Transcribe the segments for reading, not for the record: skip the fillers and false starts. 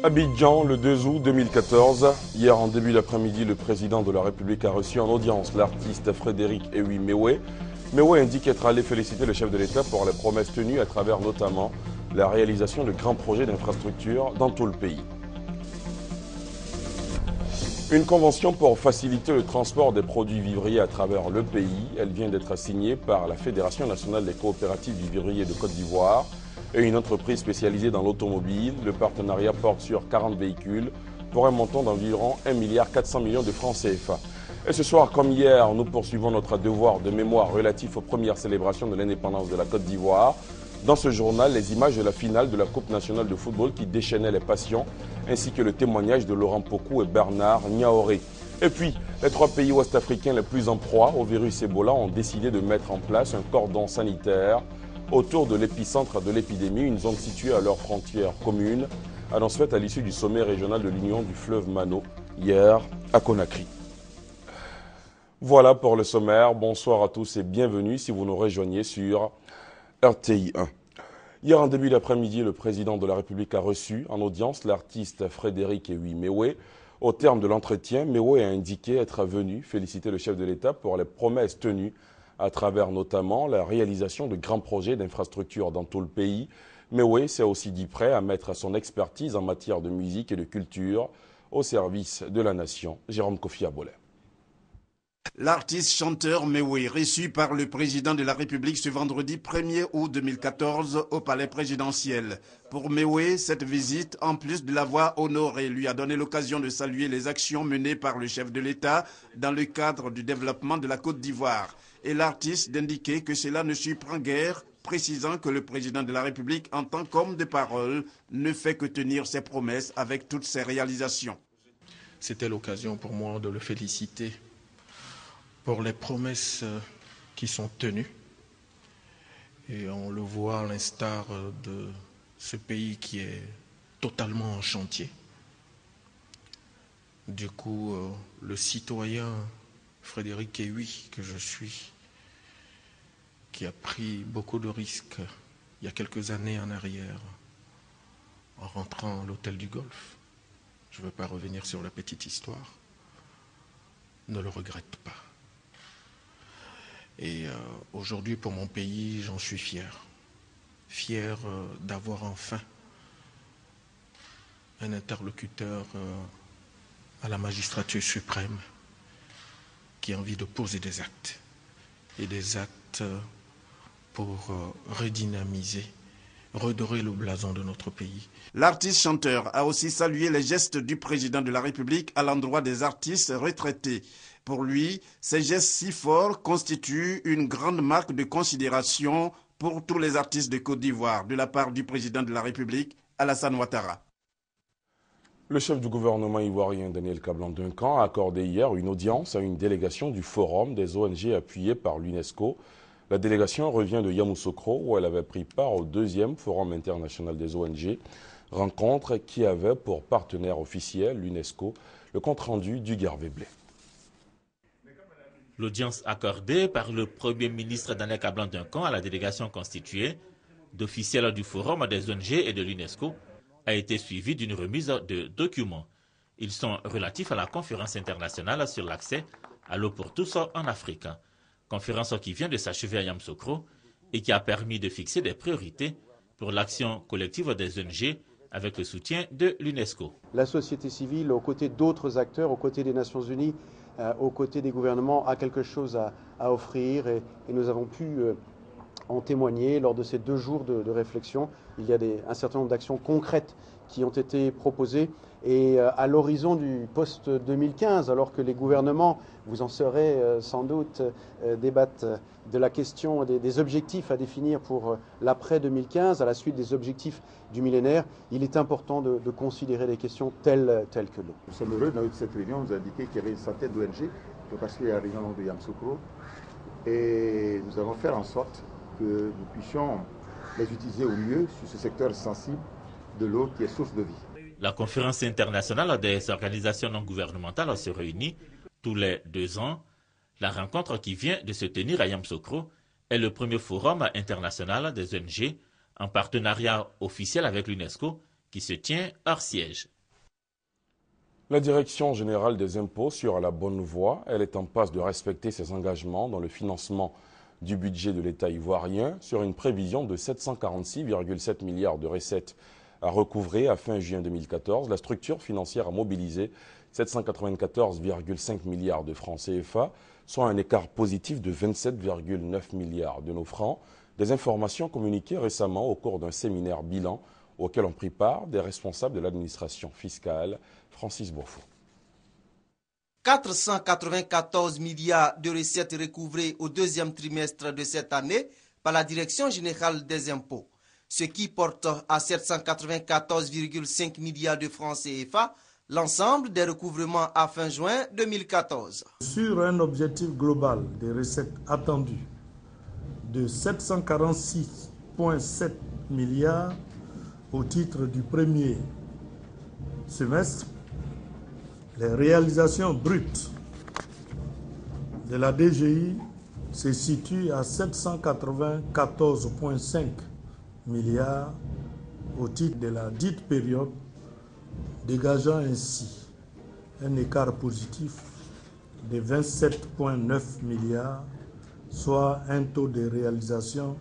Abidjan, le 2 août 2014. Hier, en début d'après-midi, le président de la République a reçu en audience l'artiste Frédéric Ewi Mewe. Mewe indique être allé féliciter le chef de l'État pour les promesses tenues à travers notamment la réalisation de grands projets d'infrastructures dans tout le pays. Une convention pour faciliter le transport des produits vivriers à travers le pays. Elle vient d'être signée par la Fédération nationale des coopératives du vivrier de Côte d'Ivoire et une entreprise spécialisée dans l'automobile. Le partenariat porte sur 40 véhicules pour un montant d'environ 1,4 milliard de francs CFA. Et ce soir, comme hier, nous poursuivons notre devoir de mémoire relatif aux premières célébrations de l'indépendance de la Côte d'Ivoire. Dans ce journal, les images de la finale de la Coupe nationale de football qui déchaînait les passions, ainsi que le témoignage de Laurent Pokou et Bernard Niaoré. Et puis, les 3 pays ouest-africains les plus en proie au virus Ebola ont décidé de mettre en place un cordon sanitaire autour de l'épicentre de l'épidémie, une zone située à leurs frontières communes, annonce faite à l'issue du sommet régional de l'Union du fleuve Mano, hier à Conakry. Voilà pour le sommaire. Bonsoir à tous et bienvenue si vous nous rejoignez sur RTI 1. Hier en début d'après-midi, le président de la République a reçu en audience l'artiste Frédéric Ewi Mewe. Au terme de l'entretien, Mewe a indiqué être venu féliciter le chef de l'État pour les promesses tenues à travers notamment la réalisation de grands projets d'infrastructures dans tout le pays. Mewe s'est aussi dit prêt à mettre son expertise en matière de musique et de culture au service de la nation. Jérôme Kofi Abolé. L'artiste chanteur Mewe, reçu par le président de la République ce vendredi 1er août 2014 au palais présidentiel. Pour Mewe, cette visite, en plus de l'avoir honoré, lui a donné l'occasion de saluer les actions menées par le chef de l'État dans le cadre du développement de la Côte d'Ivoire. Et l'artiste d'indiquer que cela ne surprend guère, précisant que le président de la République, en tant qu'homme de parole, ne fait que tenir ses promesses avec toutes ses réalisations. C'était l'occasion pour moi de le féliciter pour les promesses qui sont tenues. Et on le voit à l'instar de ce pays qui est totalement en chantier. Du coup, le citoyen Frédéric Ewi, que je suis, qui a pris beaucoup de risques il y a quelques années en arrière, en rentrant à l'hôtel du Golfe, je ne veux pas revenir sur la petite histoire, ne le regrette pas. Et aujourd'hui, pour mon pays, j'en suis fier. Fier d'avoir enfin un interlocuteur à la magistrature suprême qui a envie de poser des actes. Et des actes pour redynamiser, redorer le blason de notre pays. L'artiste chanteur a aussi salué les gestes du président de la République à l'endroit des artistes retraités. Pour lui, ces gestes si forts constituent une grande marque de considération pour tous les artistes de Côte d'Ivoire, de la part du président de la République, Alassane Ouattara. Le chef du gouvernement ivoirien, Daniel Kablan-Duncan, a accordé hier une audience à une délégation du Forum des ONG appuyée par l'UNESCO. La délégation revient de Yamoussoukro, où elle avait pris part au 2e Forum international des ONG, rencontre qui avait pour partenaire officiel l'UNESCO, le compte-rendu du Garvé Blé. L'audience accordée par le Premier ministre Daniel Kablan-Duncan à la délégation constituée d'officiels du Forum des ONG et de l'UNESCO a été suivie d'une remise de documents. Ils sont relatifs à la conférence internationale sur l'accès à l'eau pour tous en Afrique. Conférence qui vient de s'achever à Yamoussoukro et qui a permis de fixer des priorités pour l'action collective des ONG avec le soutien de l'UNESCO. La société civile, aux côtés d'autres acteurs, aux côtés des Nations Unies, aux côtés des gouvernements, a quelque chose à offrir et nous avons pu en témoigner lors de ces 2 jours de réflexion. Il y a un certain nombre d'actions concrètes qui ont été proposées et à l'horizon du post-2015, alors que les gouvernements, vous en saurez sans doute, débattent de la question des objectifs à définir pour l'après-2015, à la suite des objectifs du millénaire, il est important de considérer des questions telles que l'eau. Nous sommes heureux, dans cette réunion, on nous a indiqué qu'il y avait une centaine d'ONG qui ont participé à la réunion de Yamoussoukro et nous allons faire en sorte que nous puissions les utiliser au mieux sur ce secteur sensible de l'eau qui est source de vie. La conférence internationale des organisations non gouvernementales se réunit tous les 2 ans. La rencontre qui vient de se tenir à Yamoussoukro est le premier forum international des ONG en partenariat officiel avec l'UNESCO qui se tient hors siège. La Direction générale des impôts sur la bonne voie. Elle est en passe de respecter ses engagements dans le financement du budget de l'État ivoirien sur une prévision de 746,7 milliards de recettes à recouvrer à fin juin 2014. La structure financière a mobilisé 794,5 milliards de francs CFA, soit un écart positif de 27,9 milliards de nos francs. Des informations communiquées récemment au cours d'un séminaire bilan auquel ont pris part des responsables de l'administration fiscale. Francis Bofo. 494 milliards de recettes recouvrées au deuxième trimestre de cette année par la Direction générale des impôts, ce qui porte à 794,5 milliards de francs CFA l'ensemble des recouvrements à fin juin 2014. Sur un objectif global des recettes attendues de 746,7 milliards au titre du premier semestre, les réalisations brutes de la DGI se situent à 794,5 milliards au titre de la dite période, dégageant ainsi un écart positif de 27,9 milliards, soit un taux de réalisation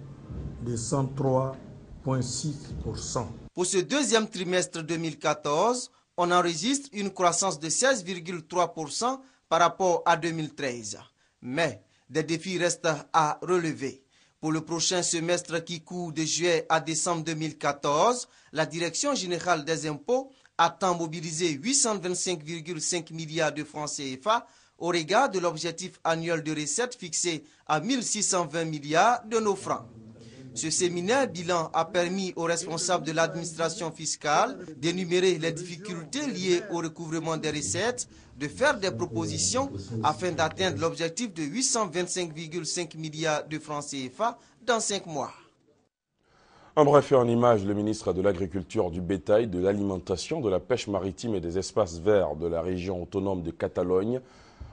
de 103,6%. Pour ce deuxième trimestre 2014, on enregistre une croissance de 16,3% par rapport à 2013. Mais des défis restent à relever. Pour le prochain semestre qui court de juillet à décembre 2014, la Direction générale des impôts attend mobiliser 825,5 milliards de francs CFA au regard de l'objectif annuel de recettes fixé à 1620 milliards de nos francs. Ce séminaire bilan a permis aux responsables de l'administration fiscale d'énumérer les difficultés liées au recouvrement des recettes, de faire des propositions afin d'atteindre l'objectif de 825,5 milliards de francs CFA dans 5 mois. En bref et en image, le ministre de l'Agriculture, du Bétail, de l'Alimentation, de la Pêche maritime et des espaces verts de la région autonome de Catalogne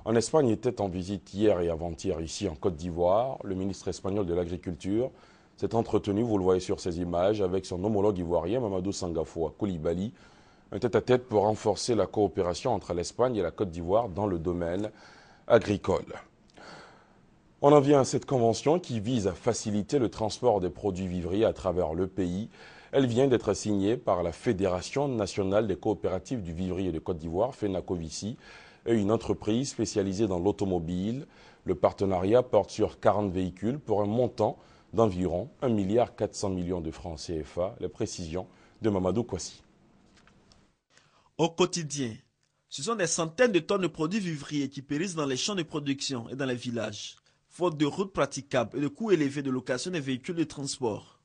en Espagne était en visite hier et avant-hier ici en Côte d'Ivoire. Le ministre espagnol de l'Agriculture s'est entretenu, vous le voyez sur ces images, avec son homologue ivoirien Mamadou Sangafoua Coulibaly, un tête-à-tête pour renforcer la coopération entre l'Espagne et la Côte d'Ivoire dans le domaine agricole. On en vient à cette convention qui vise à faciliter le transport des produits vivriers à travers le pays. Elle vient d'être signée par la Fédération nationale des coopératives du vivrier de Côte d'Ivoire, FENACOVICI, et une entreprise spécialisée dans l'automobile. Le partenariat porte sur 40 véhicules pour un montant d'environ 1,4 milliard de francs CFA. Les précisions de Mamadou Kwasi. Au quotidien, ce sont des centaines de tonnes de produits vivriers qui périssent dans les champs de production et dans les villages, faute de routes praticables et de coûts élevés de location des véhicules de transport.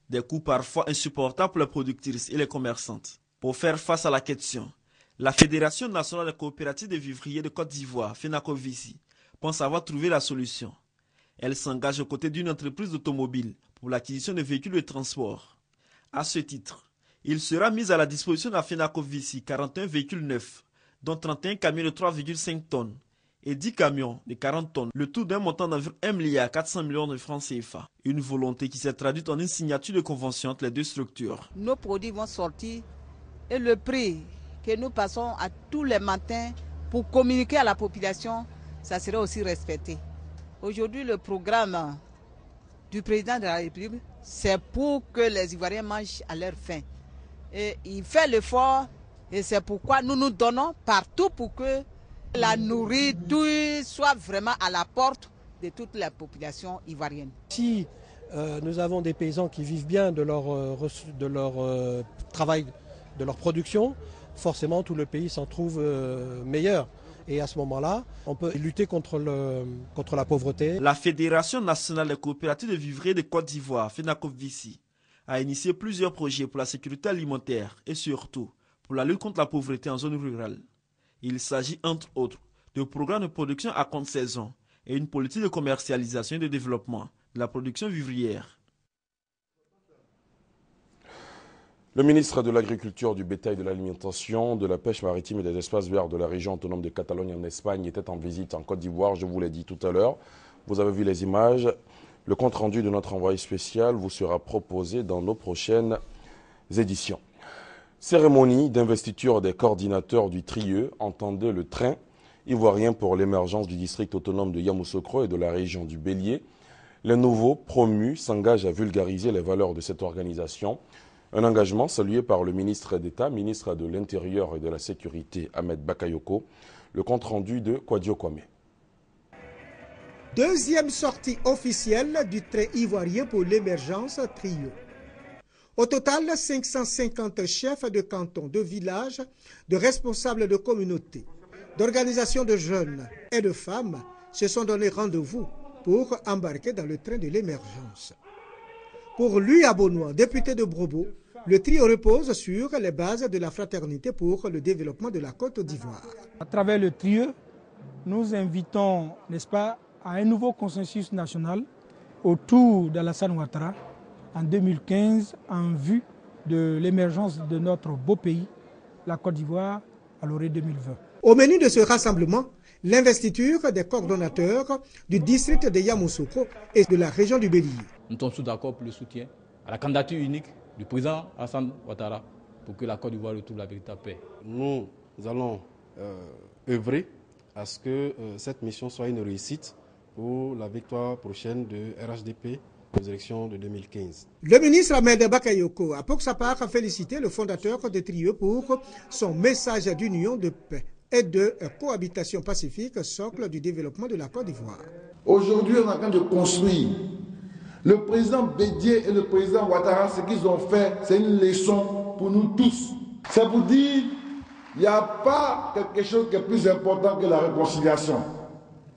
Des coûts parfois insupportables pour les productrices et les commerçantes. Pour faire face à la question, la Fédération nationale des coopératives de vivriers de Côte d'Ivoire, FENACOVICI, pense avoir trouvé la solution. Elle s'engage aux côtés d'une entreprise d'automobile pour l'acquisition de véhicules de transport. À ce titre, il sera mis à la disposition de la FENACOVICI 41 véhicules neufs, dont 31 camions de 3,5 tonnes et 10 camions de 40 tonnes, le tout d'un montant d'environ 1,4 milliard de francs CFA. Une volonté qui s'est traduite en une signature de convention entre les deux structures. Nos produits vont sortir et le prix que nous passons à tous les matins pour communiquer à la population, ça sera aussi respecté. Aujourd'hui, le programme du président de la République, c'est pour que les Ivoiriens mangent à leur faim. Et il fait l'effort et c'est pourquoi nous nous donnons partout pour que la nourriture soit vraiment à la porte de toute la population ivoirienne. Si nous avons des paysans qui vivent bien de leur travail, de leur production, forcément tout le pays s'en trouve meilleur. Et à ce moment-là, on peut lutter contre la pauvreté. La Fédération nationale des coopératives de vivriers de Côte d'Ivoire, FENACOVICI, a initié plusieurs projets pour la sécurité alimentaire et surtout pour la lutte contre la pauvreté en zone rurale. Il s'agit entre autres de programmes de production à compte saison et une politique de commercialisation et de développement de la production vivrière. Le ministre de l'Agriculture, du Bétail, de l'Alimentation, de la Pêche maritime et des espaces verts de la région autonome de Catalogne en Espagne était en visite en Côte d'Ivoire, je vous l'ai dit tout à l'heure. Vous avez vu les images. Le compte-rendu de notre envoyé spécial vous sera proposé dans nos prochaines éditions. Cérémonie d'investiture des coordinateurs du TRIE, entendez le train ivoirien pour l'émergence du district autonome de Yamoussoukro et de la région du Bélier. Les nouveaux promus s'engagent à vulgariser les valeurs de cette organisation. Un engagement salué par le ministre d'État, ministre de l'Intérieur et de la Sécurité, Ahmed Bakayoko. Le compte-rendu de Kwadio Kwame. Deuxième sortie officielle du train ivoirien pour l'émergence TRIE. Au total, 550 chefs de canton, de villages, de responsables de communautés, d'organisations de jeunes et de femmes se sont donné rendez-vous pour embarquer dans le train de l'émergence. Pour Louis Abonois, député de Brobo, le TRIE repose sur les bases de la fraternité pour le développement de la Côte d'Ivoire. À travers le TRIE, nous invitons, n'est-ce pas, à un nouveau consensus national autour d'Alassane Ouattara en 2015 en vue de l'émergence de notre beau pays, la Côte d'Ivoire, à l'horizon 2020. Au menu de ce rassemblement, l'investiture des coordonnateurs du district de Yamoussoukro et de la région du Bélier. Nous sommes tous d'accord pour le soutien à la candidature unique du président Alassane Ouattara pour que la Côte d'Ivoire retrouve la véritable paix. Nous allons œuvrer à ce que cette mission soit une réussite pour la victoire prochaine de RHDP aux élections de 2015. Le ministre Ahmed Bakayoko a pour sa part félicité le fondateur de TRIE pour son message d'union, de paix et de cohabitation pacifique, socle du développement de la Côte d'Ivoire. Aujourd'hui, on est en train de construire. Le président Bédié et le président Ouattara, ce qu'ils ont fait, c'est une leçon pour nous tous. C'est pour dire qu'il n'y a pas quelque chose qui est plus important que la réconciliation.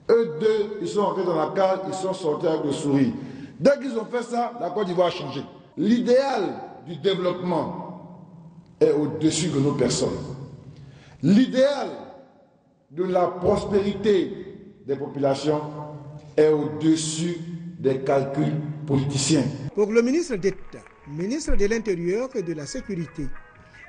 Eux deux, ils sont entrés dans la cale, ils sont sortis avec le sourire. Dès qu'ils ont fait ça, la Côte d'Ivoire a changé. L'idéal du développement est au-dessus de nos personnes. L'idéal de la prospérité des populations est au-dessus des calculs politiciens. Pour le ministre d'État, ministre de l'Intérieur et de la Sécurité,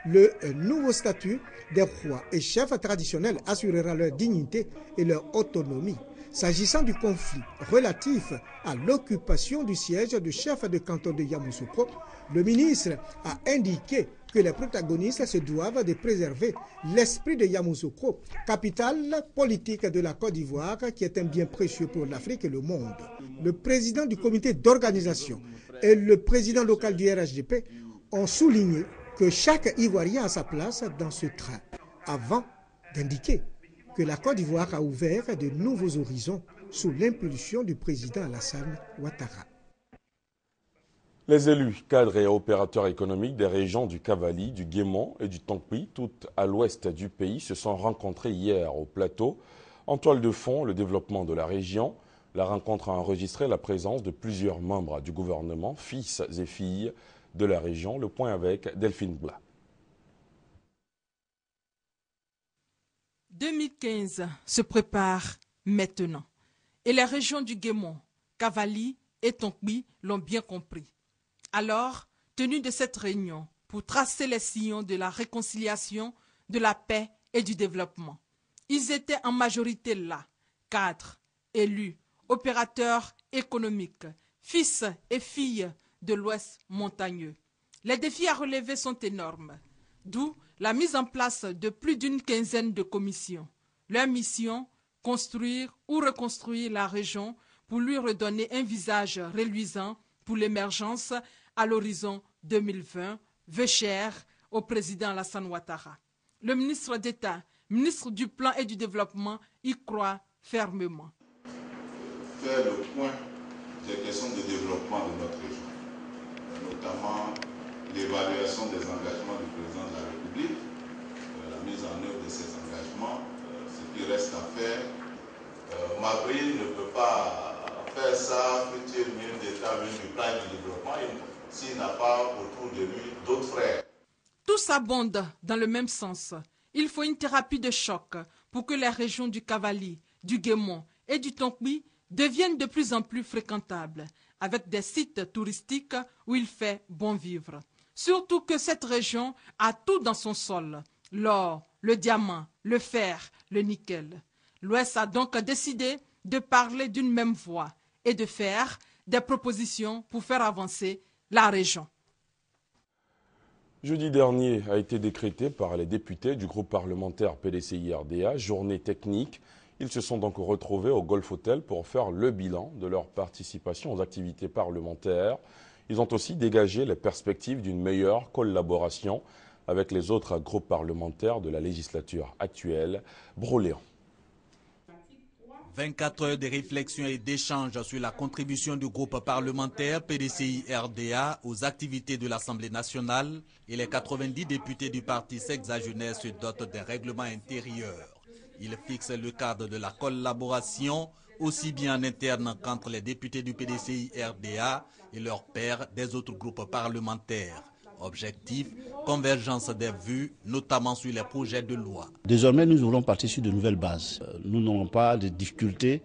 le nouveau statut des rois et chefs traditionnels assurera leur dignité et leur autonomie. S'agissant du conflit relatif à l'occupation du siège de chef de canton de Yamoussoukro, le ministre a indiqué que les protagonistes se doivent de préserver l'esprit de Yamoussoukro, capitale politique de la Côte d'Ivoire, qui est un bien précieux pour l'Afrique et le monde. Le président du comité d'organisation et le président local du RHDP ont souligné que chaque Ivoirien a sa place dans ce train, avant d'indiquer que la Côte d'Ivoire a ouvert de nouveaux horizons sous l'impulsion du président Alassane Ouattara. Les élus, cadres et opérateurs économiques des régions du Cavali, du Guémon et du Tonkpi, tout à l'ouest du pays, se sont rencontrés hier au plateau. En toile de fond, le développement de la région. La rencontre a enregistré la présence de plusieurs membres du gouvernement, fils et filles de la région. Le point avec Delphine Bla. 2015 se prépare maintenant. Et les régions du Guémon, Cavali et Tonkpi l'ont bien compris. Alors, tenue de cette réunion pour tracer les sillons de la réconciliation, de la paix et du développement. Ils étaient en majorité là, cadres, élus, opérateurs économiques, fils et filles de l'Ouest montagneux. Les défis à relever sont énormes, d'où la mise en place de plus d'une quinzaine de commissions. Leur mission, construire ou reconstruire la région pour lui redonner un visage reluisant pour l'émergence à l'horizon 2020, veut cher au président Alassane Ouattara. Le ministre d'État, ministre du Plan et du Développement, y croit fermement. Faire le point des questions de développement de notre région, notamment l'évaluation des engagements du président de la République, la mise en œuvre de ces engagements, ce qui reste à faire. Mabri ne peut pas faire ça, futur ministre d'État, ministre du Plan et du Développement, s'il n'a pas autour de lui d'autres frères. Tous abondent dans le même sens. Il faut une thérapie de choc pour que les régions du Cavali, du Guémon et du Tonkpi deviennent de plus en plus fréquentables, avec des sites touristiques où il fait bon vivre. Surtout que cette région a tout dans son sol, l'or, le diamant, le fer, le nickel. L'Ouest a donc décidé de parler d'une même voix et de faire des propositions pour faire avancer la région. Jeudi dernier a été décrété par les députés du groupe parlementaire PDCI-RDA, journée technique. Ils se sont donc retrouvés au Golf Hotel pour faire le bilan de leur participation aux activités parlementaires. Ils ont aussi dégagé les perspectives d'une meilleure collaboration avec les autres groupes parlementaires de la législature actuelle. Broléon. 24 heures de réflexion et d'échange sur la contribution du groupe parlementaire PDCI-RDA aux activités de l'Assemblée nationale et les 90 députés du parti sexagénaire se dotent d'un règlement intérieur. Il fixe le cadre de la collaboration aussi bien en interne qu'entre les députés du PDCI-RDA et leurs pairs des autres groupes parlementaires. Objectif, convergence des vues, notamment sur les projets de loi. Désormais, nous voulons partir sur de nouvelles bases. Nous n'aurons pas de difficulté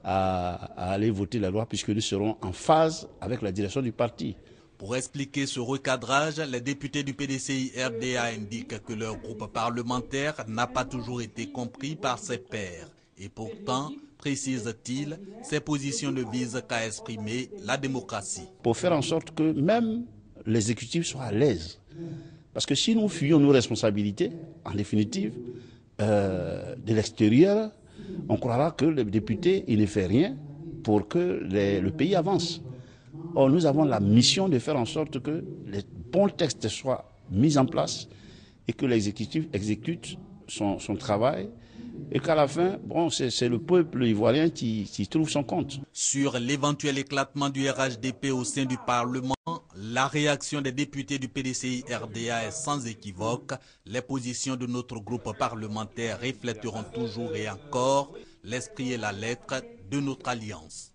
à aller voter la loi puisque nous serons en phase avec la direction du parti. Pour expliquer ce recadrage, les députés du PDCI-RDA indiquent que leur groupe parlementaire n'a pas toujours été compris par ses pairs. Et pourtant, précise-t-il, ces positions ne visent qu'à exprimer la démocratie. Pour faire en sorte que même l'exécutif soit à l'aise. Parce que si nous fuyons nos responsabilités, en définitive, de l'extérieur, on croira que le député il ne fait rien pour que le pays avance. Or, nous avons la mission de faire en sorte que les bons textes soient mis en place et que l'exécutif exécute son travail et qu'à la fin, bon, c'est le peuple ivoirien qui trouve son compte. Sur l'éventuel éclatement du RHDP au sein du Parlement, la réaction des députés du PDCI-RDA est sans équivoque. Les positions de notre groupe parlementaire reflèteront toujours et encore l'esprit et la lettre de notre alliance.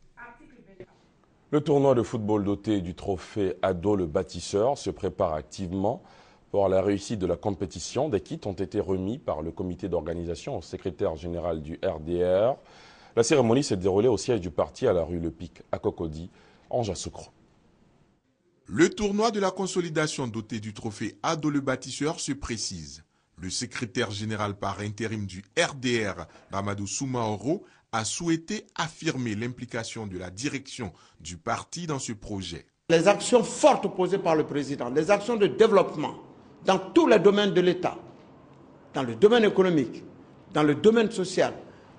Le tournoi de football doté du trophée Ado le bâtisseur se prépare activement. Pour la réussite de la compétition, des kits ont été remis par le comité d'organisation au secrétaire général du RDR. La cérémonie s'est déroulée au siège du parti à la rue Le Pic, à Cocody, en Jassoukro. Le tournoi de la consolidation doté du trophée Ado le bâtisseur se précise. Le secrétaire général par intérim du RDR, Mamadou Soumaoro, a souhaité affirmer l'implication de la direction du parti dans ce projet. Les actions fortes posées par le président, les actions de développement dans tous les domaines de l'État, dans le domaine économique, dans le domaine social,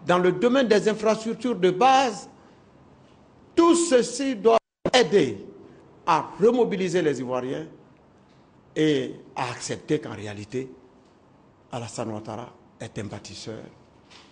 dans le domaine des infrastructures de base, tout ceci doit aider à remobiliser les Ivoiriens et à accepter qu'en réalité, Alassane Ouattara est un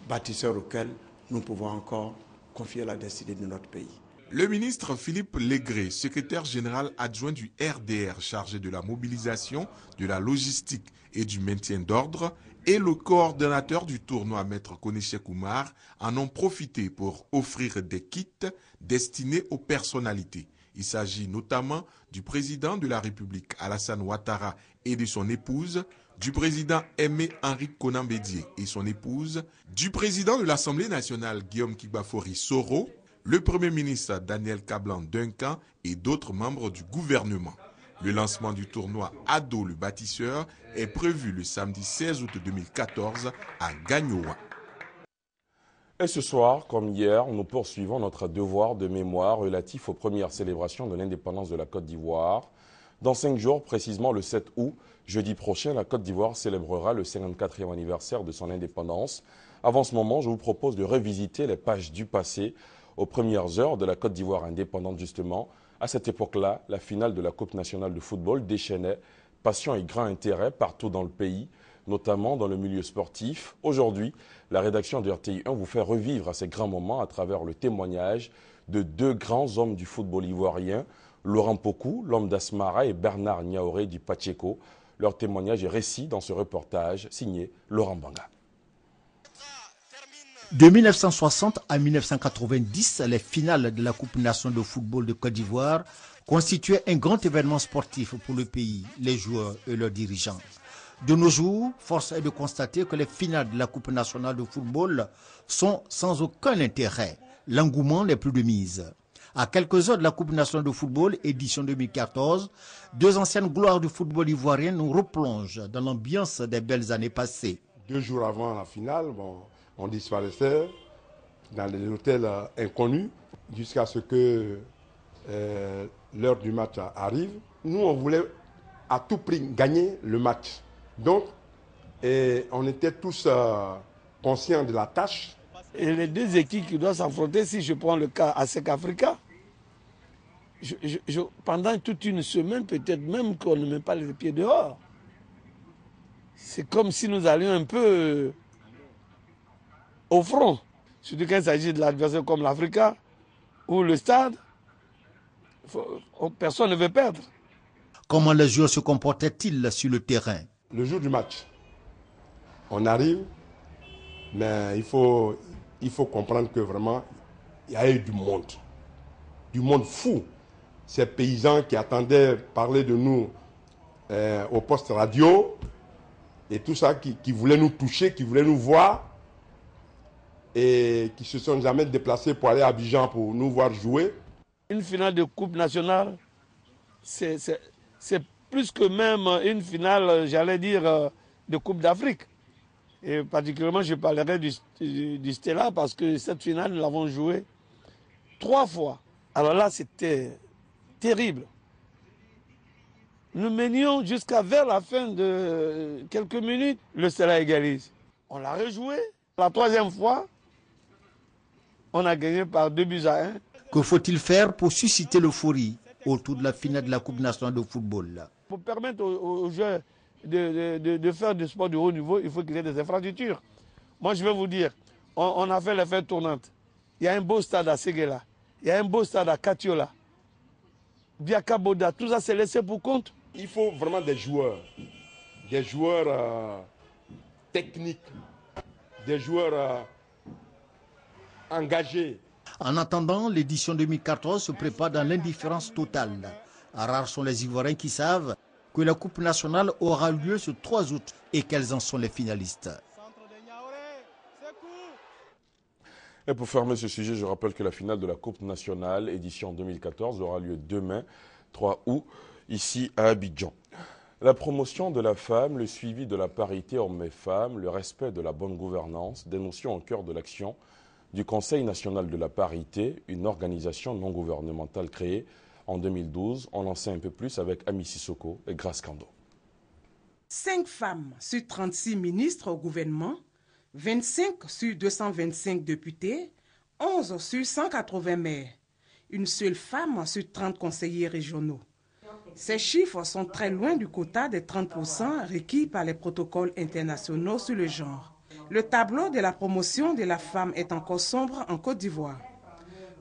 bâtisseur auquel nous pouvons encore confier la destinée de notre pays. Le ministre Philippe Légré, secrétaire général adjoint du RDR chargé de la mobilisation, de la logistique et du maintien d'ordre, et le coordonnateur du tournoi, Maître Koneche Koumar, en ont profité pour offrir des kits destinés aux personnalités. Il s'agit notamment du président de la République, Alassane Ouattara, et de son épouse, du président Aimé Henri Konan Bédié et son épouse, du président de l'Assemblée nationale, Guillaume Kigbafori Soro, le Premier ministre Daniel Kablan Duncan et d'autres membres du gouvernement. Le lancement du tournoi Ado le bâtisseur est prévu le samedi 16 août 2014 à Gagnoa. Et ce soir, comme hier, nous poursuivons notre devoir de mémoire relatif aux premières célébrations de l'indépendance de la Côte d'Ivoire. Dans 5 jours, précisément le 7 août, jeudi prochain, la Côte d'Ivoire célébrera le 54e anniversaire de son indépendance. Avant ce moment, je vous propose de revisiter les pages du passé aux premières heures de la Côte d'Ivoire indépendante justement. À cette époque-là, la finale de la Coupe nationale de football déchaînait passion et grand intérêt partout dans le pays, notamment dans le milieu sportif. Aujourd'hui, la rédaction de RTI 1 vous fait revivre à ces grands moments à travers le témoignage de 2 grands hommes du football ivoirien, Laurent Pokou, l'homme d'Asmara, et Bernard Niaoré du Pacheco. Leur témoignage est récit dans ce reportage signé Laurent Banga. De 1960 à 1990, les finales de la Coupe nationale de football de Côte d'Ivoire constituaient un grand événement sportif pour le pays, les joueurs et leurs dirigeants. De nos jours, force est de constater que les finales de la Coupe nationale de football sont sans aucun intérêt. L'engouement n'est plus de mise. À quelques heures de la Coupe nationale de football, édition 2014, 2 anciennes gloires du football ivoirien nous replongent dans l'ambiance des belles années passées. 2 jours avant la finale, on disparaissait dans des hôtels inconnus jusqu'à ce que l'heure du match arrive. Nous, on voulait à tout prix gagner le match. Donc, on était tous conscients de la tâche. Et les deux équipes qui doivent s'affronter, si je prends le cas ASEC Africa, pendant toute une semaine, peut-être même qu'on ne met pas les pieds dehors. C'est comme si nous allions un peu au front. Surtout quand il s'agit de l'adversaire comme l'Africa, ou le stade, personne ne veut perdre. Comment les joueurs se comportaient-ils sur le terrain? Le jour du match, on arrive, mais il faut comprendre que vraiment, il y a eu du monde fou. Ces paysans qui attendaient parler de nous au poste radio, et tout ça, qui voulaient nous toucher, qui voulaient nous voir, et qui se sont jamais déplacés pour aller à Abidjan pour nous voir jouer. Une finale de Coupe nationale, c'est plus que même une finale, j'allais dire, de Coupe d'Afrique. Et particulièrement, je parlerai du Stella parce que cette finale, nous l'avons jouée 3 fois. Alors là, c'était terrible. Nous menions jusqu'à vers la fin de quelques minutes, le Stella égalise. On l'a rejoué. La 3e fois, on a gagné par 2-1. Que faut-il faire pour susciter l'euphorie autour de la finale de la Coupe nationale de football? Pour permettre aux joueurs de faire du sport de haut niveau, il faut qu'il y ait des infrastructures. Moi, je vais vous dire, on a fait les fêtes tournantes. Il y a un beau stade à Séguéla, il y a un beau stade à Katiola, Biaka Boda, tout ça c'est laissé pour compte. Il faut vraiment des joueurs techniques, des joueurs engagés. En attendant, l'édition 2014 se prépare dans l'indifférence totale. Rares sont les Ivoiriens qui savent que la Coupe nationale aura lieu ce 3 août et quels en sont les finalistes. Et pour fermer ce sujet, je rappelle que la finale de la Coupe nationale édition 2014 aura lieu demain, 3 août, ici à Abidjan. La promotion de la femme, le suivi de la parité hommes et femmes, le respect de la bonne gouvernance, des notions au cœur de l'action du Conseil national de la parité, une organisation non gouvernementale créée en 2012. On en sait un peu plus avec Ami Sissoko et Grace Kando. 5 femmes sur 36 ministres au gouvernement, 25 sur 225 députés, 11 sur 180 maires, une seule femme sur 30 conseillers régionaux. Ces chiffres sont très loin du quota des 30% requis par les protocoles internationaux sur le genre. Le tableau de la promotion de la femme est encore sombre en Côte d'Ivoire.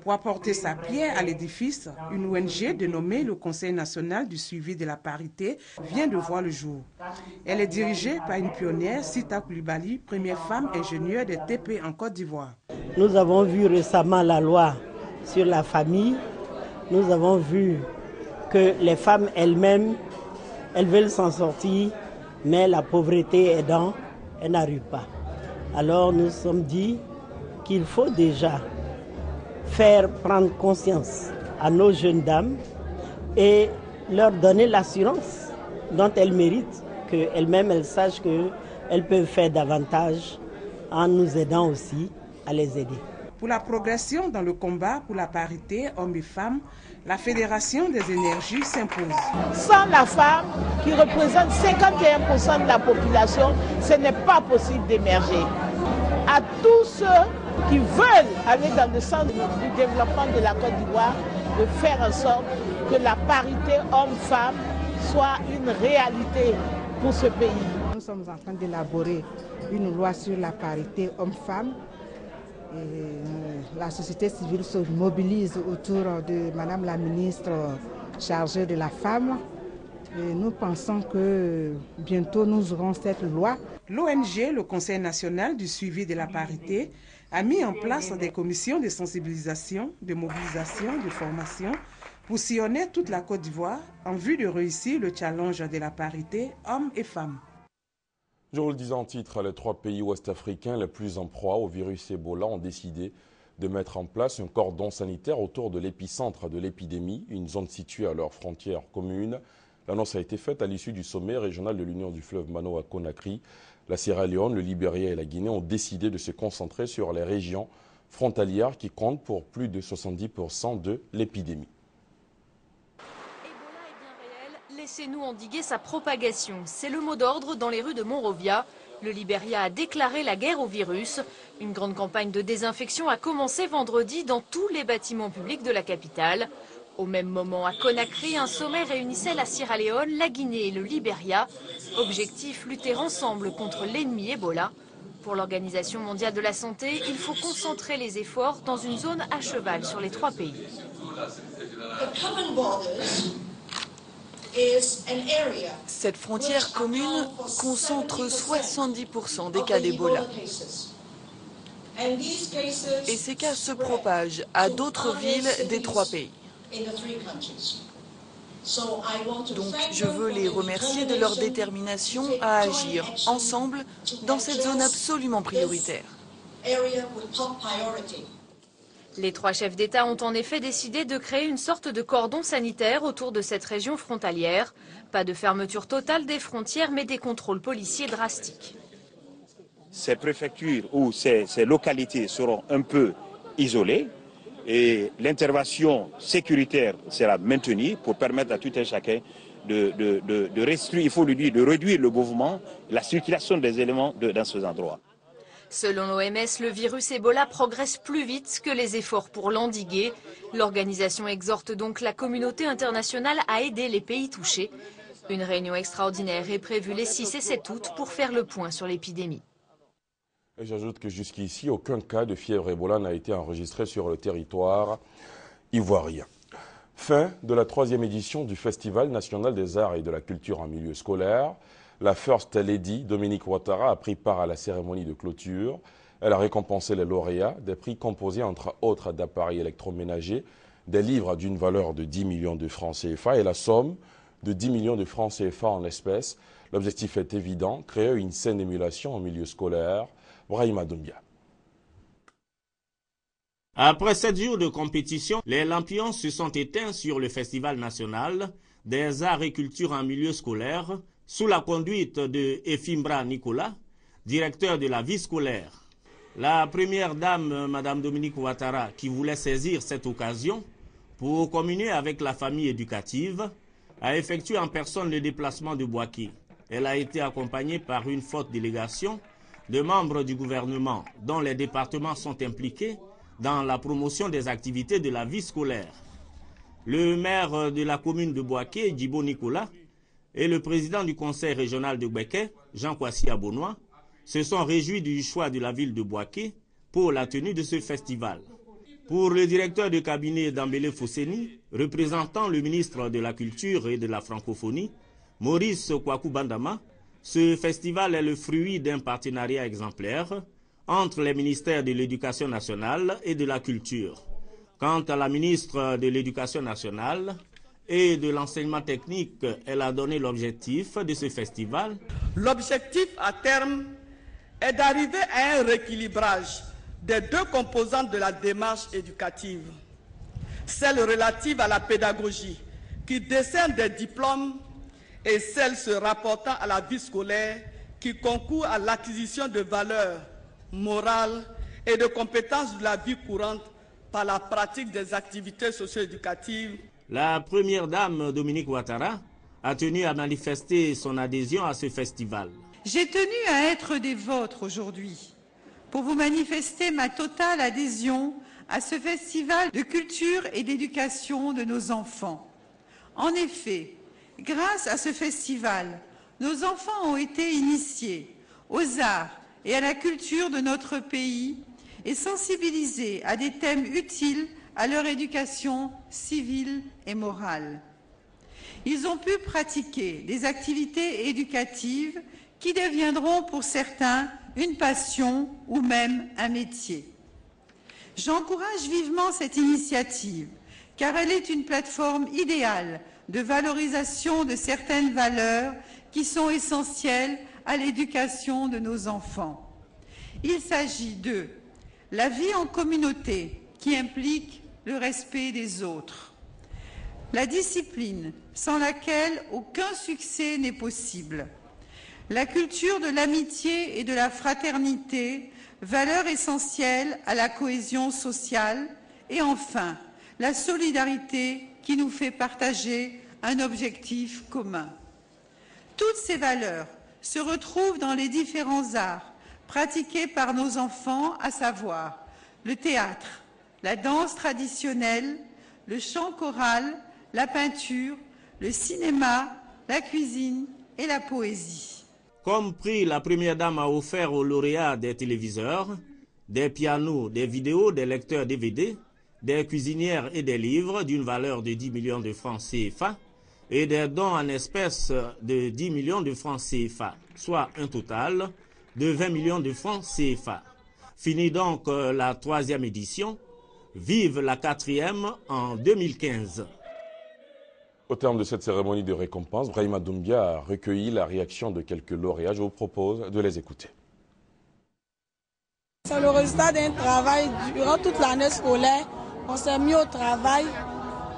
Pour apporter sa pierre à l'édifice, une ONG dénommée le Conseil national du suivi de la parité vient de voir le jour. Elle est dirigée par une pionnière, Sita Koulibaly, première femme ingénieure des TP en Côte d'Ivoire. Nous avons vu récemment la loi sur la famille. Nous avons vu que les femmes elles-mêmes, elles veulent s'en sortir, mais la pauvreté aidant, elles n'arrivent pas. Alors nous nous sommes dit qu'il faut déjà faire prendre conscience à nos jeunes dames et leur donner l'assurance dont elles méritent, qu'elles-mêmes elles sachent qu'elles peuvent faire davantage en nous aidant aussi à les aider. Pour la progression dans le combat pour la parité hommes et femmes, la Fédération des énergies s'impose. Sans la femme, qui représente 51% de la population, ce n'est pas possible d'émerger. À tous ceux qui veulent aller dans le sens du développement de la Côte d'Ivoire, de faire en sorte que la parité homme-femme soit une réalité pour ce pays. Nous sommes en train d'élaborer une loi sur la parité homme-femme. La société civile se mobilise autour de Madame la ministre chargée de la femme. Et nous pensons que bientôt nous aurons cette loi. L'ONG, le Conseil national du suivi de la parité, a mis en place des commissions de sensibilisation, de mobilisation, de formation pour sillonner toute la Côte d'Ivoire en vue de réussir le challenge de la parité hommes et femmes. Je vous le disais en titre, les 3 pays ouest-africains les plus en proie au virus Ebola ont décidé de mettre en place un cordon sanitaire autour de l'épicentre de l'épidémie, une zone située à leur frontière commune. L'annonce a été faite à l'issue du sommet régional de l'Union du fleuve Mano à Conakry. La Sierra Leone, le Libéria et la Guinée ont décidé de se concentrer sur les régions frontalières qui comptent pour plus de 70% de l'épidémie. laissez-nous endiguer sa propagation. C'est le mot d'ordre dans les rues de Monrovia. Le Libéria a déclaré la guerre au virus. Une grande campagne de désinfection a commencé vendredi dans tous les bâtiments publics de la capitale. Au même moment, à Conakry, un sommet réunissait la Sierra Leone, la Guinée et le Libéria. Objectif, lutter ensemble contre l'ennemi Ebola. Pour l'Organisation mondiale de la santé, il faut concentrer les efforts dans une zone à cheval sur les 3 pays. Cette frontière commune concentre 70% des cas d'Ebola. Et ces cas se propagent à d'autres villes des 3 pays. Donc je veux les remercier de leur détermination à agir ensemble dans cette zone absolument prioritaire. Les 3 chefs d'État ont en effet décidé de créer une sorte de cordon sanitaire autour de cette région frontalière. Pas de fermeture totale des frontières, mais des contrôles policiers drastiques. Ces préfectures ou ces localités seront un peu isolées et l'intervention sécuritaire sera maintenue pour permettre à tout un chacun de restreindre, il faut le dire, de réduire le mouvement, la circulation des éléments dans ces endroits. Selon l'OMS, le virus Ebola progresse plus vite que les efforts pour l'endiguer. L'organisation exhorte donc la communauté internationale à aider les pays touchés. Une réunion extraordinaire est prévue les 6 et 7 août pour faire le point sur l'épidémie. Et j'ajoute que jusqu'ici, aucun cas de fièvre Ebola n'a été enregistré sur le territoire ivoirien. Fin de la 3e édition du Festival national des arts et de la culture en milieu scolaire. La First Lady, Dominique Ouattara, a pris part à la cérémonie de clôture. Elle a récompensé les lauréats des prix composés entre autres d'appareils électroménagers, des livres d'une valeur de 10 millions de francs CFA et la somme de 10 millions de francs CFA en espèces. L'objectif est évident, créer une saine émulation en milieu scolaire. Brahima Doumbia. Après 7 jours de compétition, les lampions se sont éteints sur le Festival national des arts et culture en milieu scolaire sous la conduite de Efimbra Nicolas, directeur de la vie scolaire. La première dame, Mme Dominique Ouattara, qui voulait saisir cette occasion pour communier avec la famille éducative, a effectué en personne le déplacement de Bouaké. Elle a été accompagnée par une forte délégation de membres du gouvernement dont les départements sont impliqués dans la promotion des activités de la vie scolaire. Le maire de la commune de Bouaké, Djibo Nicolas, et le président du conseil régional de Bouaké, Jean Kwasi Abonois, se sont réjouis du choix de la ville de Bouaké pour la tenue de ce festival. Pour le directeur de cabinet Dambélé Fousseni, représentant le ministre de la Culture et de la Francophonie, Maurice Kwaku Bandama, ce festival est le fruit d'un partenariat exemplaire entre les ministères de l'Éducation nationale et de la Culture. Quant à la ministre de l'Éducation nationale et de l'enseignement technique, elle a donné l'objectif de ce festival. L'objectif à terme est d'arriver à un rééquilibrage des 2 composantes de la démarche éducative. Celle relative à la pédagogie, qui décerne des diplômes, et celle se rapportant à la vie scolaire, qui concourt à l'acquisition de valeurs morales et de compétences de la vie courante par la pratique des activités socio-éducatives. La première dame, Dominique Ouattara, a tenu à manifester son adhésion à ce festival. J'ai tenu à être des vôtres aujourd'hui pour vous manifester ma totale adhésion à ce festival de culture et d'éducation de nos enfants. En effet, grâce à ce festival, nos enfants ont été initiés aux arts et à la culture de notre pays et sensibilisés à des thèmes utiles à leur éducation civile et morale. Ils ont pu pratiquer des activités éducatives qui deviendront pour certains une passion ou même un métier. J'encourage vivement cette initiative car elle est une plateforme idéale de valorisation de certaines valeurs qui sont essentielles à l'éducation de nos enfants. Il s'agit de la vie en communauté qui implique le respect des autres, la discipline sans laquelle aucun succès n'est possible, la culture de l'amitié et de la fraternité, valeur essentielle à la cohésion sociale, et enfin la solidarité qui nous fait partager un objectif commun. Toutes ces valeurs se retrouvent dans les différents arts pratiqués par nos enfants, à savoir le théâtre, la danse traditionnelle, le chant choral, la peinture, le cinéma, la cuisine et la poésie. Comme prix, la première dame a offert aux lauréats des téléviseurs, des pianos, des vidéos, des lecteurs DVD, des cuisinières et des livres d'une valeur de 10 millions de francs CFA et des dons en espèces de 10 millions de francs CFA, soit un total de 20 millions de francs CFA. Fini donc la 3e édition. Vive la 4e en 2015. Au terme de cette cérémonie de récompense, Brahima Doumbia a recueilli la réaction de quelques lauréats. Je vous propose de les écouter. C'est le résultat d'un travail durant toute l'année scolaire. On s'est mis au travail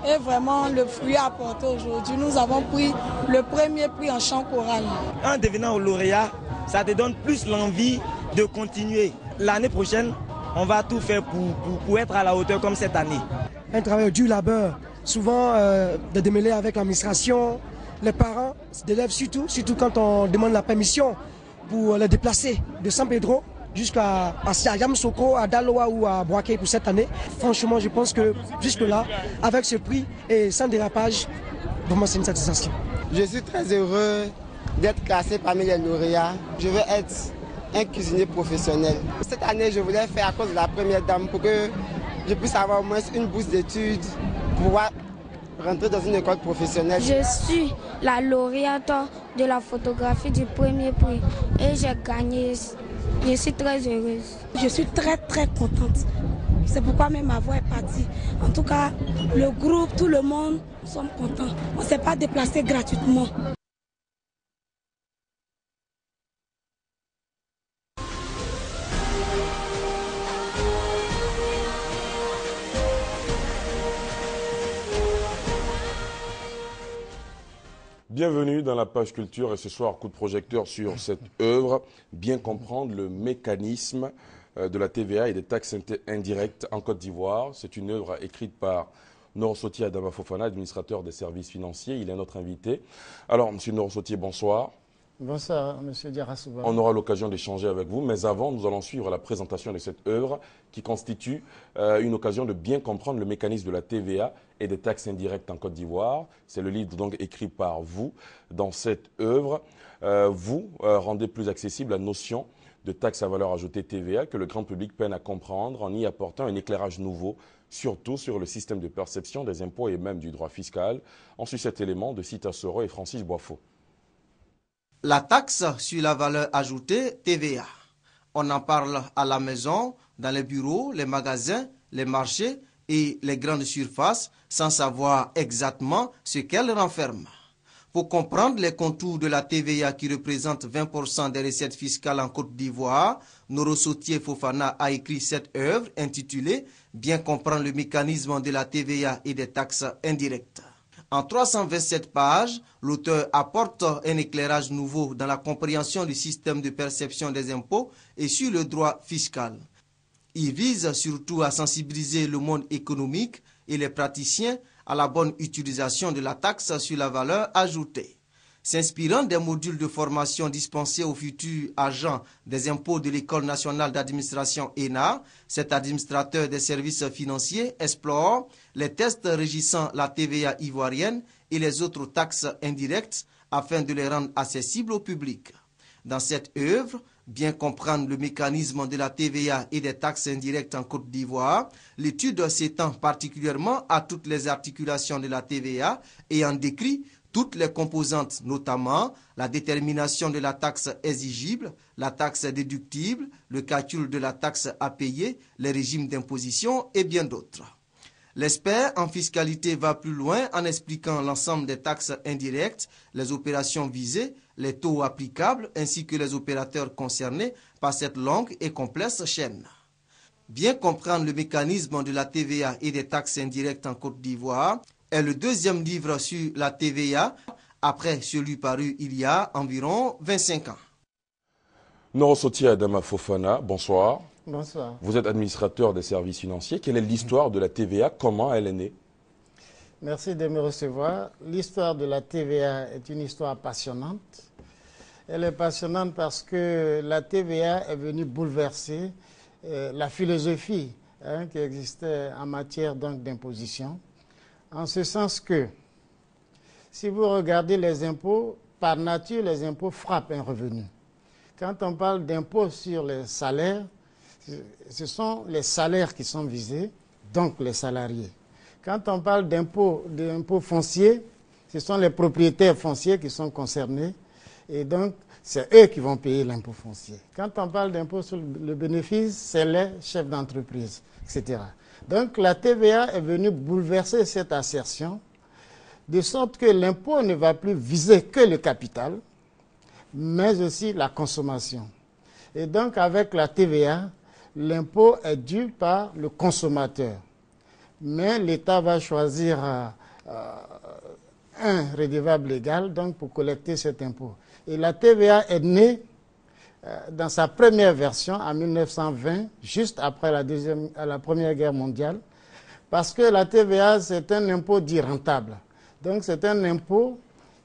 et vraiment le fruit a porté aujourd'hui. Nous avons pris le premier prix en chant choral. En devenant lauréat, ça te donne plus l'envie de continuer. L'année prochaine, on va tout faire pour être à la hauteur comme cette année. Un travail du labeur, souvent de démêler avec l'administration, les parents d'élèves surtout quand on demande la permission pour les déplacer de San Pedro jusqu'à Yamsoko, à Daloa ou à Boaké pour cette année. Franchement, je pense que jusque-là, avec ce prix et sans dérapage, vraiment c'est une satisfaction. Je suis très heureux d'être classé parmi les lauréats. Je veux être un cuisinier professionnel. Cette année, je voulais faire à cause de la première dame pour que je puisse avoir au moins une bourse d'études pour pouvoir rentrer dans une école professionnelle. Je suis la lauréate de la photographie du premier prix et j'ai gagné. Je suis très heureuse. Je suis très contente. C'est pourquoi même ma voix est partie. En tout cas, le groupe, tout le monde, nous sommes contents. On ne s'est pas déplacé gratuitement. Bienvenue dans la page culture et ce soir, coup de projecteur sur cette œuvre, bien comprendre le mécanisme de la TVA et des taxes indirectes en Côte d'Ivoire. C'est une œuvre écrite par Norosoti Adama Fofana, administrateur des services financiers. Il est notre invité. Alors, monsieur Norosoti, bonsoir. Bonsoir, monsieur Diarasouba. On aura l'occasion d'échanger avec vous, mais avant, nous allons suivre la présentation de cette œuvre qui constitue une occasion de bien comprendre le mécanisme de la TVA et des taxes indirectes en Côte d'Ivoire. C'est le livre donc écrit par vous. Dans cette œuvre, vous rendez plus accessible la notion de taxe à valeur ajoutée TVA que le grand public peine à comprendre en y apportant un éclairage nouveau, surtout sur le système de perception des impôts et même du droit fiscal. On suit cet élément de Sita Soro et Francis Boifo. La taxe sur la valeur ajoutée, TVA. On en parle à la maison, dans les bureaux, les magasins, les marchés et les grandes surfaces sans savoir exactement ce qu'elle renferme. Pour comprendre les contours de la TVA qui représente 20% des recettes fiscales en Côte d'Ivoire, Norosoti Fofana a écrit cette œuvre intitulée « Bien comprendre le mécanisme de la TVA et des taxes indirectes ». En 327 pages, l'auteur apporte un éclairage nouveau dans la compréhension du système de perception des impôts et sur le droit fiscal. Il vise surtout à sensibiliser le monde économique et les praticiens à la bonne utilisation de la taxe sur la valeur ajoutée. S'inspirant des modules de formation dispensés aux futurs agents des impôts de l'École nationale d'administration ENA, cet administrateur des services financiers explore les tests régissant la TVA ivoirienne et les autres taxes indirectes afin de les rendre accessibles au public. Dans cette œuvre, bien comprendre le mécanisme de la TVA et des taxes indirectes en Côte d'Ivoire, l'étude s'étend particulièrement à toutes les articulations de la TVA et en décrit toutes les composantes, notamment la détermination de la taxe exigible, la taxe déductible, le calcul de la taxe à payer, les régimes d'imposition et bien d'autres. L'expert en fiscalité va plus loin en expliquant l'ensemble des taxes indirectes, les opérations visées, les taux applicables ainsi que les opérateurs concernés par cette longue et complexe chaîne. Bien comprendre le mécanisme de la TVA et des taxes indirectes en Côte d'Ivoire est le deuxième livre sur la TVA, après celui paru il y a environ 25 ans. Norosoti Adama Fofana, bonsoir. Bonsoir. Vous êtes administrateur des services financiers. Quelle est l'histoire de la TVA? Comment elle est née? Merci de me recevoir. L'histoire de la TVA est une histoire passionnante. Elle est passionnante parce que la TVA est venue bouleverser la philosophie qui existait en matière d'imposition. En ce sens que, si vous regardez les impôts, par nature, les impôts frappent un revenu. Quand on parle d'impôts sur les salaires, ce sont les salaires qui sont visés, donc les salariés. Quand on parle d'impôts fonciers, ce sont les propriétaires fonciers qui sont concernés, et donc c'est eux qui vont payer l'impôt foncier. Quand on parle d'impôt sur le bénéfice, c'est les chefs d'entreprise, etc. Donc la TVA est venue bouleverser cette assertion, de sorte que l'impôt ne va plus viser que le capital, mais aussi la consommation. Et donc avec la TVA, l'impôt est dû par le consommateur. Mais l'État va choisir un redevable légal donc, pour collecter cet impôt. Et la TVA est née dans sa première version en 1920, juste après la Première Guerre mondiale, parce que la TVA, c'est un impôt dit rentable. Donc c'est un impôt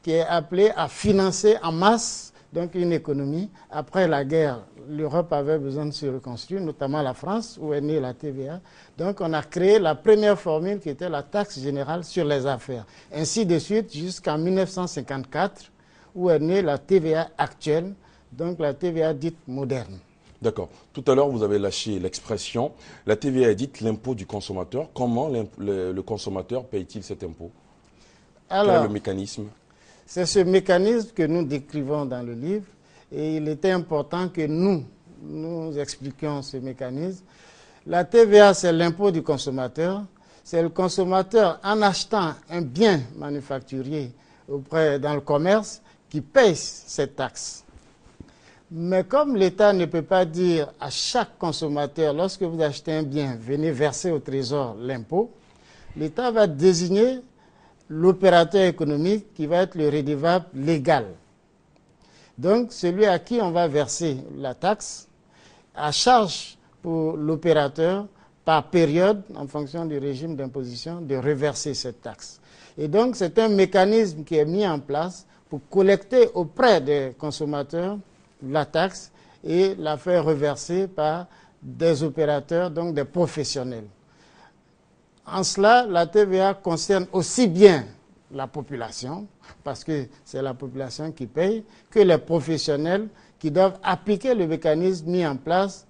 qui est appelé à financer en masse donc une économie. Après la guerre, l'Europe avait besoin de se reconstruire, notamment la France, où est née la TVA. Donc on a créé la première formule qui était la taxe générale sur les affaires. Ainsi de suite jusqu'en 1954, où est née la TVA actuelle, donc la TVA dite moderne. D'accord. Tout à l'heure, vous avez lâché l'expression, la TVA est dite l'impôt du consommateur. Comment le consommateur paye-t-il cet impôt? Alors, quel est le mécanisme? C'est ce mécanisme que nous décrivons dans le livre et il était important que nous expliquions ce mécanisme. La TVA, c'est l'impôt du consommateur. C'est le consommateur, en achetant un bien manufacturier dans le commerce, qui paye cette taxe. Mais comme l'État ne peut pas dire à chaque consommateur, lorsque vous achetez un bien, venez verser au trésor l'impôt, l'État va désigner l'opérateur économique qui va être le redevable légal. Donc, celui à qui on va verser la taxe, à charge pour l'opérateur, par période, en fonction du régime d'imposition, de reverser cette taxe. Et donc, c'est un mécanisme qui est mis en place pour collecter auprès des consommateurs la taxe et la faire reverser par des opérateurs, donc des professionnels. En cela, la TVA concerne aussi bien la population, parce que c'est la population qui paye, que les professionnels qui doivent appliquer le mécanisme mis en place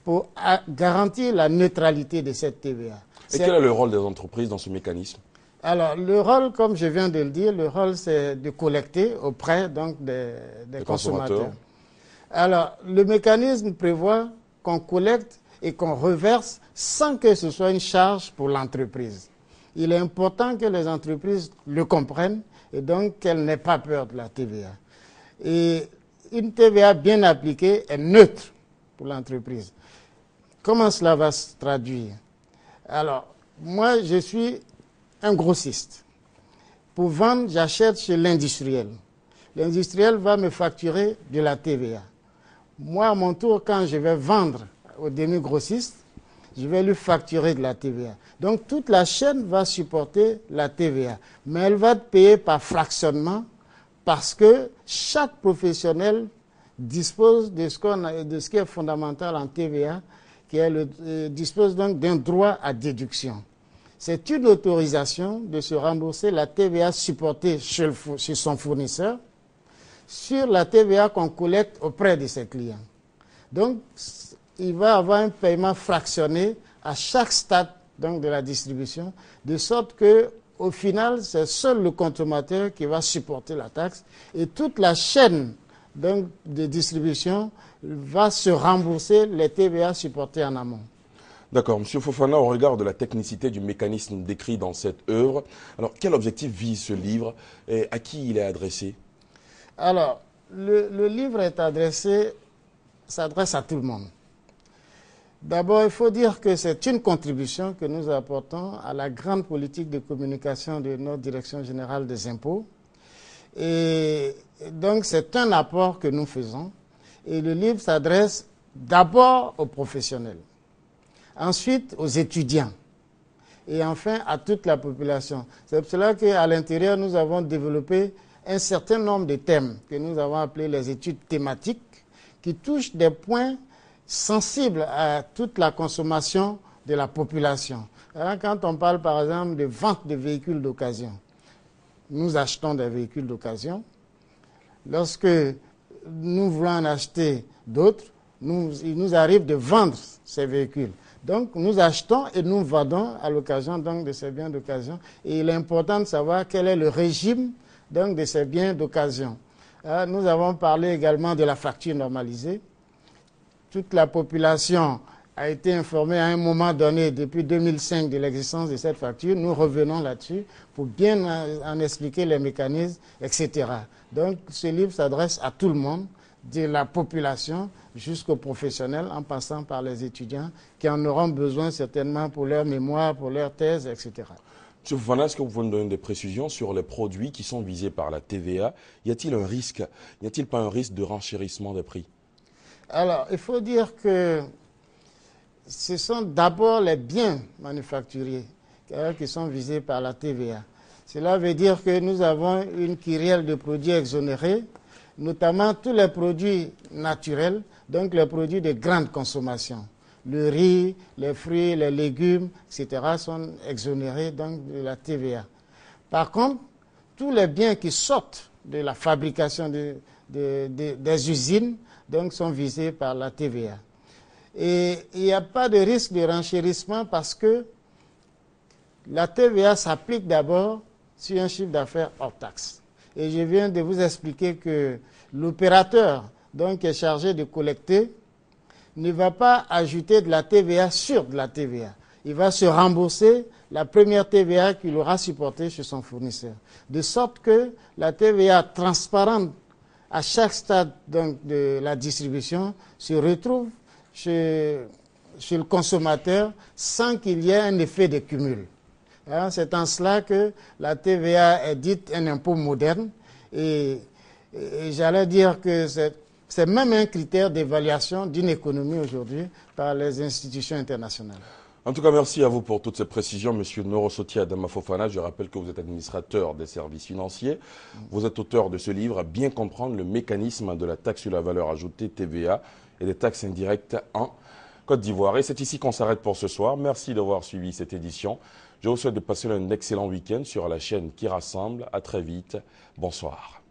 pour garantir la neutralité de cette TVA. Et quel est le rôle des entreprises dans ce mécanisme? Alors, le rôle, comme je viens de le dire, le rôle c'est de collecter auprès donc, des consommateurs. Alors, le mécanisme prévoit qu'on collecte et qu'on reverse sans que ce soit une charge pour l'entreprise. Il est important que les entreprises le comprennent et donc qu'elles n'aient pas peur de la TVA. Et une TVA bien appliquée est neutre pour l'entreprise. Comment cela va se traduire? Alors, moi, je suis un grossiste. Pour vendre, j'achète chez l'industriel. L'industriel va me facturer de la TVA. Moi, à mon tour, quand je vais vendre au demi-grossiste, je vais lui facturer de la TVA. Donc, toute la chaîne va supporter la TVA. Mais elle va payer par fractionnement parce que chaque professionnel dispose de ce qui est fondamental en TVA, dispose donc d'un droit à déduction. C'est une autorisation de se rembourser la TVA supportée chez son fournisseur sur la TVA qu'on collecte auprès de ses clients. Donc, il va avoir un paiement fractionné à chaque stade donc, de la distribution, de sorte qu'au final, c'est seul le consommateur qui va supporter la taxe et toute la chaîne donc, de distribution va se rembourser les TVA supportés en amont. D'accord. Monsieur Fofana, au regard de la technicité du mécanisme décrit dans cette œuvre, alors quel objectif vise ce livre et à qui il est adressé? Alors, le livre s'adresse à tout le monde. D'abord, il faut dire que c'est une contribution que nous apportons à la grande politique de communication de notre Direction générale des impôts. Et donc, c'est un apport que nous faisons. Et le livre s'adresse d'abord aux professionnels, ensuite aux étudiants et enfin à toute la population. C'est pour cela qu'à l'intérieur, nous avons développé un certain nombre de thèmes que nous avons appelés les études thématiques qui touchent des points sensibles à toute la consommation de la population. Alors, quand on parle par exemple de vente de véhicules d'occasion, nous achetons des véhicules d'occasion. Lorsque nous voulons en acheter d'autres, il nous arrive de vendre ces véhicules. Donc nous achetons et nous vendons à l'occasion de ces biens d'occasion. Et il est important de savoir quel est le régime donc, de ces biens d'occasion. Nous avons parlé également de la facture normalisée. Toute la population a été informée à un moment donné, depuis 2005, de l'existence de cette facture. Nous revenons là-dessus pour bien en expliquer les mécanismes, etc. Donc ce livre s'adresse à tout le monde, de la population jusqu'aux professionnels, en passant par les étudiants qui en auront besoin certainement pour leur mémoire, pour leur thèse, etc. M. Fofana, est-ce que vous pouvez nous donner des précisions sur les produits qui sont visés par la TVA? Y a-t-il un risque, n'y a-t-il pas un risque de renchérissement des prix? Alors, il faut dire que ce sont d'abord les biens manufacturiers qui sont visés par la TVA. Cela veut dire que nous avons une kyrielle de produits exonérés, notamment tous les produits naturels, donc les produits de grande consommation. Le riz, les fruits, les légumes, etc. sont exonérés donc, de la TVA. Par contre, tous les biens qui sortent de la fabrication des usines donc, sont visés par la TVA. Et il n'y a pas de risque de renchérissement parce que la TVA s'applique d'abord sur un chiffre d'affaires hors taxe. Et je viens de vous expliquer que l'opérateur donc, qui est chargé de collecter ne va pas ajouter de la TVA sur de la TVA. Il va se rembourser la première TVA qu'il aura supportée chez son fournisseur. De sorte que la TVA transparente à chaque stade donc, de la distribution se retrouve chez le consommateur sans qu'il y ait un effet de cumul. C'est en cela que la TVA est dite un impôt moderne et j'allais dire que c'est même un critère d'évaluation d'une économie aujourd'hui par les institutions internationales. En tout cas, merci à vous pour toutes ces précisions, M. Norosoty Adama Fofana. Je rappelle que vous êtes administrateur des services financiers. Vous êtes auteur de ce livre, Bien comprendre le mécanisme de la taxe sur la valeur ajoutée TVA et des taxes indirectes en Côte d'Ivoire. Et c'est ici qu'on s'arrête pour ce soir. Merci d'avoir suivi cette édition. Je vous souhaite de passer un excellent week-end sur la chaîne qui rassemble. À très vite. Bonsoir.